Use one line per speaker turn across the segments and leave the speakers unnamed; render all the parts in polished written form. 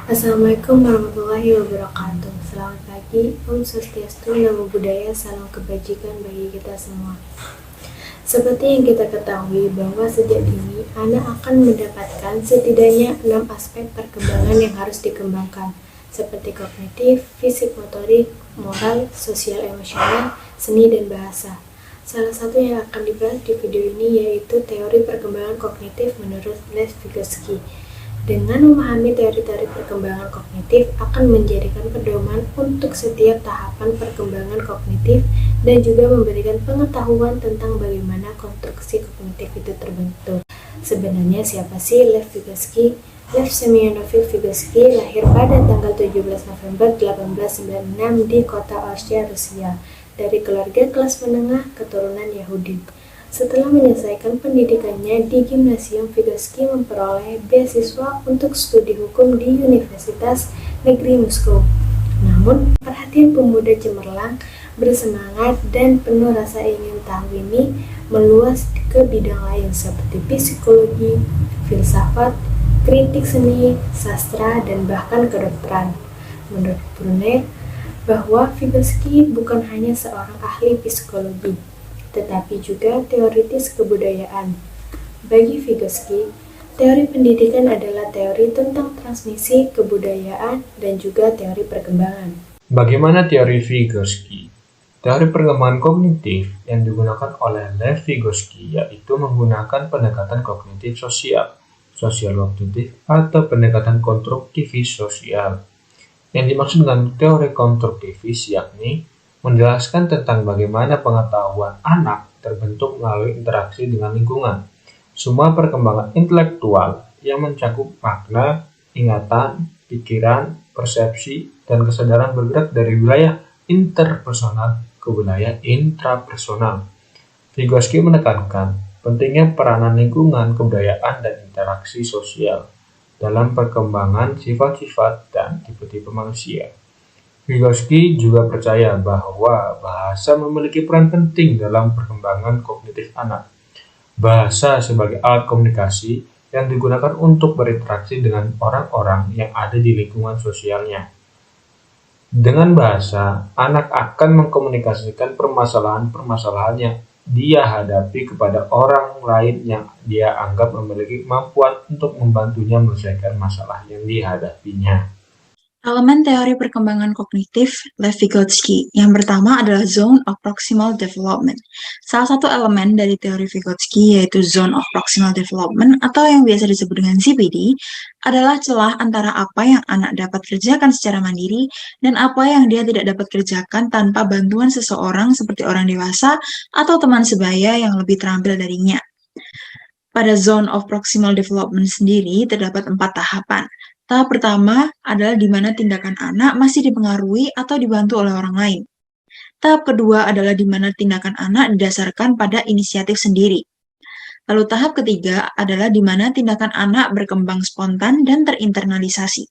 Assalamualaikum warahmatullahi wabarakatuh. Selamat pagi, Om Swastiastu, Namo Buddhaya, salam kebajikan bagi kita semua. Seperti yang kita ketahui bahwa sejak dini anak akan mendapatkan setidaknya 6 aspek perkembangan yang harus dikembangkan, seperti kognitif, fisik motorik, moral, sosial emosional, seni dan bahasa. Salah satu yang akan dibahas di video ini yaitu teori perkembangan kognitif menurut Lev Vygotsky. Dengan memahami teori-teori perkembangan kognitif akan menjadikan pedoman untuk setiap tahapan perkembangan kognitif dan juga memberikan pengetahuan tentang bagaimana konstruksi kognitif itu terbentuk. Sebenarnya siapa sih Lev Vygotsky? Lev Semyonovich Vygotsky lahir pada tanggal 17 November 1896 di kota Orsha, Rusia, dari keluarga kelas menengah keturunan Yahudi. Setelah menyelesaikan pendidikannya di Gimnasium, Vygotsky memperoleh beasiswa untuk studi hukum di Universitas Negeri Moskow. Namun, perhatian pemuda cemerlang, bersemangat, dan penuh rasa ingin tahu ini meluas ke bidang lain seperti psikologi, filsafat, kritik seni, sastra, dan bahkan kedokteran. Menurut Brunner, bahwa Vygotsky bukan hanya seorang ahli psikologi, tetapi juga teoritis kebudayaan. Bagi Vygotsky, teori pendidikan adalah teori tentang transmisi kebudayaan dan juga teori perkembangan.
Bagaimana teori Vygotsky? Teori perkembangan kognitif yang digunakan oleh Lev Vygotsky yaitu menggunakan pendekatan kognitif sosial kognitif, atau pendekatan konstruktivis sosial. Yang dimaksud dengan teori konstruktivis yakni menjelaskan tentang bagaimana pengetahuan anak terbentuk melalui interaksi dengan lingkungan. Semua perkembangan intelektual yang mencakup makna, ingatan, pikiran, persepsi, dan kesadaran bergerak dari wilayah interpersonal ke wilayah intrapersonal. Vygotsky menekankan pentingnya peranan lingkungan, kebudayaan, dan interaksi sosial dalam perkembangan sifat-sifat dan tipe-tipe manusia. Vygotsky juga percaya bahwa bahasa memiliki peran penting dalam perkembangan kognitif anak. Bahasa sebagai alat komunikasi yang digunakan untuk berinteraksi dengan orang-orang yang ada di lingkungan sosialnya. Dengan bahasa, anak akan mengkomunikasikan permasalahan-permasalahan yang dia hadapi kepada orang lain yang dia anggap memiliki kemampuan untuk membantunya menyelesaikan masalah yang dihadapinya.
Elemen teori perkembangan kognitif Lev Vygotsky. Yang pertama adalah Zone of Proximal Development. Salah satu elemen dari teori Vygotsky yaitu Zone of Proximal Development atau yang biasa disebut dengan ZPD adalah celah antara apa yang anak dapat kerjakan secara mandiri dan apa yang dia tidak dapat kerjakan tanpa bantuan seseorang seperti orang dewasa atau teman sebaya yang lebih terampil darinya. Pada Zone of Proximal Development sendiri terdapat 4 tahapan. Tahap pertama adalah di mana tindakan anak masih dipengaruhi atau dibantu oleh orang lain. Tahap kedua adalah di mana tindakan anak didasarkan pada inisiatif sendiri. Lalu tahap ketiga adalah di mana tindakan anak berkembang spontan dan terinternalisasi.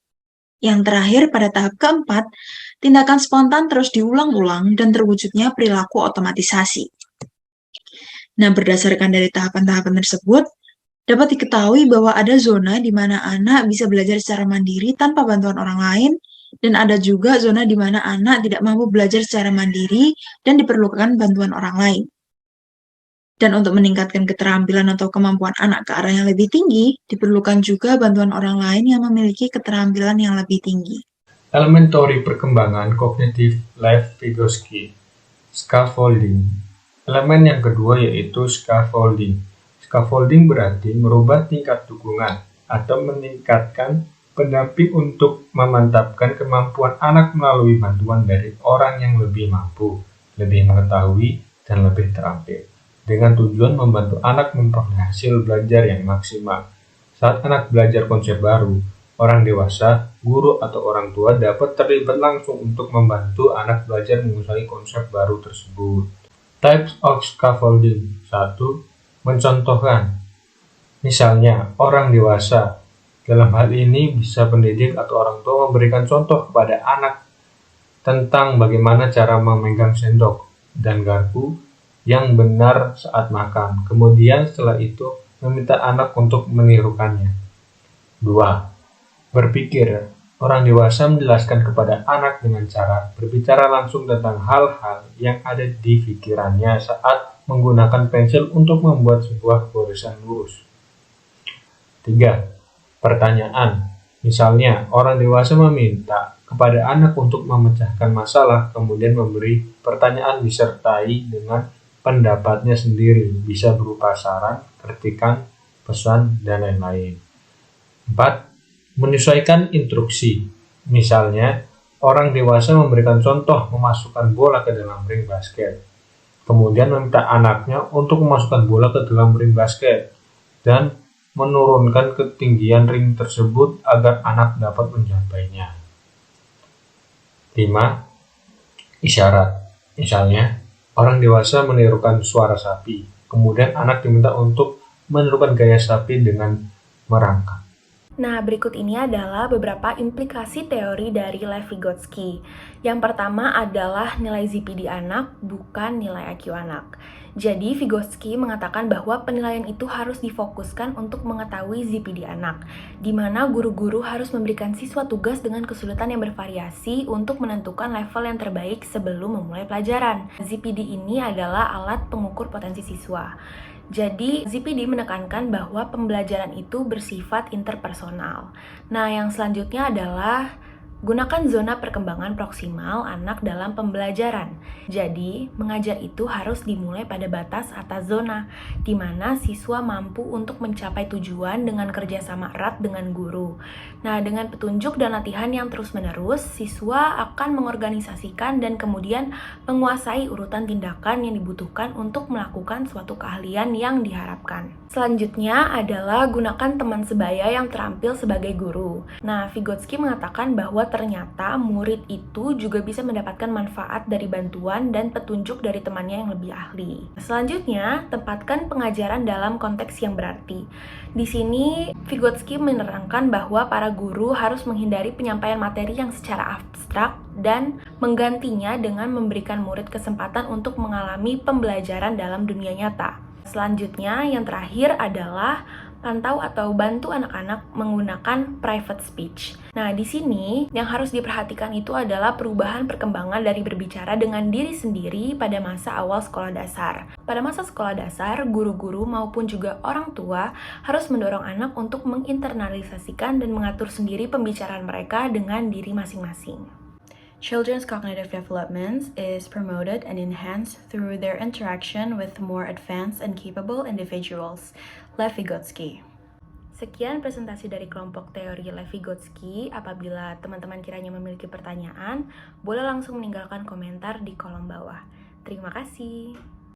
Yang terakhir pada tahap keempat, tindakan spontan terus diulang-ulang dan terwujudnya perilaku otomatisasi. Nah, berdasarkan dari tahapan-tahapan tersebut, dapat diketahui bahwa ada zona di mana anak bisa belajar secara mandiri tanpa bantuan orang lain, dan ada juga zona di mana anak tidak mampu belajar secara mandiri dan diperlukan bantuan orang lain. Dan untuk meningkatkan keterampilan atau kemampuan anak ke arah yang lebih tinggi, diperlukan juga bantuan orang lain yang memiliki keterampilan yang lebih tinggi.
Elemen teori perkembangan kognitif Lev Vygotsky. Scaffolding. Elemen yang kedua yaitu scaffolding. Scaffolding berarti merubah tingkat dukungan atau meningkatkan pendamping untuk memantapkan kemampuan anak melalui bantuan dari orang yang lebih mampu, lebih mengetahui, dan lebih terampil, dengan tujuan membantu anak memperoleh hasil belajar yang maksimal. Saat anak belajar konsep baru, orang dewasa, guru, atau orang tua dapat terlibat langsung untuk membantu anak belajar menguasai konsep baru tersebut. Types of scaffolding. 1. Mencontohkan, misalnya orang dewasa, dalam hal ini bisa pendidik atau orang tua memberikan contoh kepada anak tentang bagaimana cara memegang sendok dan garpu yang benar saat makan. Kemudian setelah itu meminta anak untuk menirukannya. 2. Berpikir, Orang dewasa menjelaskan kepada anak dengan cara berbicara langsung tentang hal-hal yang ada di pikirannya saat menggunakan pensil untuk membuat sebuah garisan lurus. 3. Pertanyaan. Misalnya, orang dewasa meminta kepada anak untuk memecahkan masalah, kemudian memberi pertanyaan disertai dengan pendapatnya sendiri, bisa berupa saran, kritikan, pesan, dan lain-lain. 4. Menyesuaikan instruksi. Misalnya, orang dewasa memberikan contoh memasukkan bola ke dalam ring basket. Kemudian meminta anaknya untuk memasukkan bola ke dalam ring basket dan menurunkan ketinggian ring tersebut agar anak dapat mencapainya. 5. Isyarat. Misalnya, orang dewasa menirukan suara sapi. Kemudian anak diminta untuk menirukan gaya sapi dengan merangkak.
Nah, berikut ini adalah beberapa implikasi teori dari Lev Vygotsky. Yang pertama adalah nilai ZPD anak, bukan nilai IQ anak. Jadi, Vygotsky mengatakan bahwa penilaian itu harus difokuskan untuk mengetahui ZPD anak, di mana guru-guru harus memberikan siswa tugas dengan kesulitan yang bervariasi untuk menentukan level yang terbaik sebelum memulai pelajaran. ZPD ini adalah alat pengukur potensi siswa. Jadi, ZPD menekankan bahwa pembelajaran itu bersifat interpersonal. Nah, yang selanjutnya adalah gunakan zona perkembangan proksimal anak dalam pembelajaran. Jadi, mengajar itu harus dimulai pada batas atas zona, di mana siswa mampu untuk mencapai tujuan dengan kerjasama erat dengan guru. Nah, dengan petunjuk dan latihan yang terus-menerus, siswa akan mengorganisasikan dan kemudian menguasai urutan tindakan yang dibutuhkan untuk melakukan suatu keahlian yang diharapkan. Selanjutnya adalah gunakan teman sebaya yang terampil sebagai guru. Nah, Vygotsky mengatakan bahwa ternyata murid itu juga bisa mendapatkan manfaat dari bantuan dan petunjuk dari temannya yang lebih ahli. Selanjutnya, tempatkan pengajaran dalam konteks yang berarti. Di sini, Vygotsky menerangkan bahwa para guru harus menghindari penyampaian materi yang secara abstrak dan menggantinya dengan memberikan murid kesempatan untuk mengalami pembelajaran dalam dunia nyata. Selanjutnya, yang terakhir adalah pantau atau bantu anak-anak menggunakan private speech. Nah, di sini yang harus diperhatikan itu adalah perubahan perkembangan dari berbicara dengan diri sendiri pada masa awal sekolah dasar. Pada masa sekolah dasar, guru-guru maupun juga orang tua harus mendorong anak untuk menginternalisasikan dan mengatur sendiri pembicaraan mereka dengan diri masing-masing. Children's cognitive development is promoted and enhanced through their interaction with more advanced and capable individuals. Lev Vygotsky. Sekian presentasi dari kelompok teori Lev Vygotsky. Apabila teman-teman kiranya memiliki pertanyaan, boleh langsung meninggalkan komentar di kolom bawah. Terima kasih.